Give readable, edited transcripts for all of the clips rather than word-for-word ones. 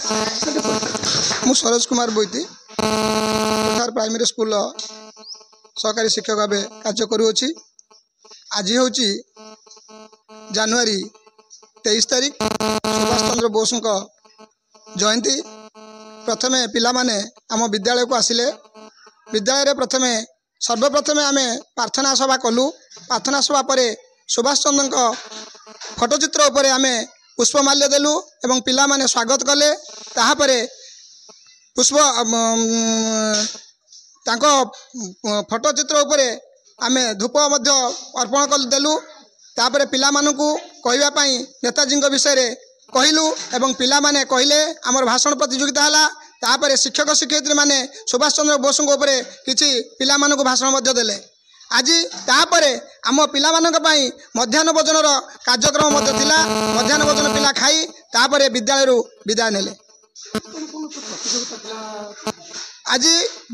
मु सरोज कुमार बोईती कोठार primary school सहकारी शिक्षक भाव कार्य करुँची। आज हूँ जनवरी 23 तारीख सुभाष चंद्र बोस जयंती। प्रथमे पिला माने आम विद्यालय को आसिले। विद्यालय प्रथमे सर्वप्रथमे आमे प्रार्थना सभा कलु। प्रार्थना सभा पर सुभाष चंद्र फोटोचित्र उपरे आमे पुष्पमाल्य देलु एवं पिला माने स्वागत कले। ताहापरे पुष्प तांको फोटोचित्र उपरे आमे धूप मध्य अर्पण कर देलु। तापरे पिला मानकु कहवा पाई नेताजी विषय कहलु एवं पिला माने कहले आमर भाषण प्रतियोगिता हला। तापरे शिक्षक शिक्षयित्री माने सुभाष चंद्र बोस उपरे किछि पिला मानकु भाषण मध्य देले। आज तापरे आम पिला मानक पई मध्याह्न भोजन कार्यक्रम मध्य थिला। मध्याह्न भोजन पिला खाई तापरे विद्यालय विदाय नेले। आज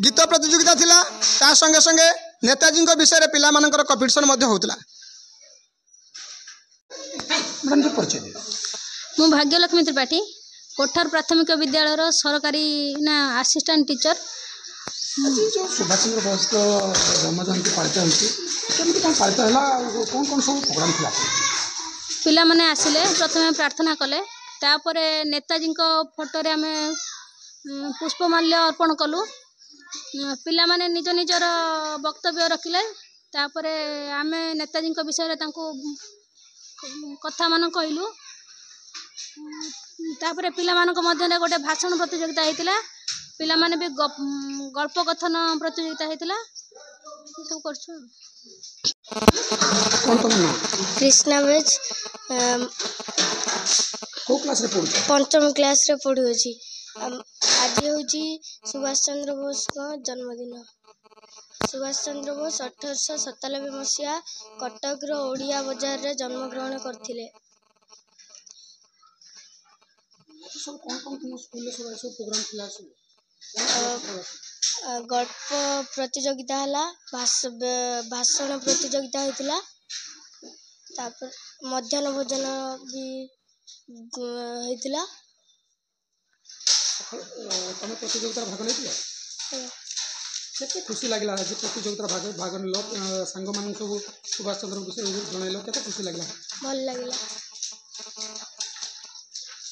गीत प्रतियोगिता थिला। ता संगे संगे नेताजी विषय पिला मानकर कॉम्पिटिशन मध्य होतला। मु भाग्यलक्ष्मी त्रिपाठी कोठार प्राथमिक विद्यालय सरकारी ना असिस्टेंट टीचर। सुभाष चंद्र बोस जन्म जयंती पालित होती कौन सब प्रोग्राम था? पिला माने आसिले प्रथमे प्रार्थना कले। तापरे नेताजी फोटो रे आमे पुष्पमाल्य अर्पण कलु। पिला माने निज निजर वक्तव्य रखिले। तापरे आमे नेताजी विषय तांको कथा मान कहलु। तापरे पिला मानक मध्य गोटे भाषण प्रतियोगिता होता। पिला माने भी गल्प कथन प्रतियोगिता होता। सब करछु। कृष्णा बेज को क्लास रे पढु? पंचम क्लास रे पढु अछि। आज हूँ सुभाष चंद्र बोस का जन्मदिन। सुभाष चंद्र बोस 1897 मसीहा कटक ओडिया बाजार रे जन्म ग्रहण करथिले। सब कौन तुम स्कूल सब प्रोग्राम थिला सब? गल्प प्रतियोगिता हला, भाषण प्रतियोगिता होतिला। तापर मध्याह्न भोजन भी होतिला। तमे प्रतियोगिता भाग लेतिला? केते खुशी लागला जे प्रतियोगिता भाग नेलो। सांग मान सब सुभाष चंद्र विषय जनैलो केते खुशी लागला? भल लागला।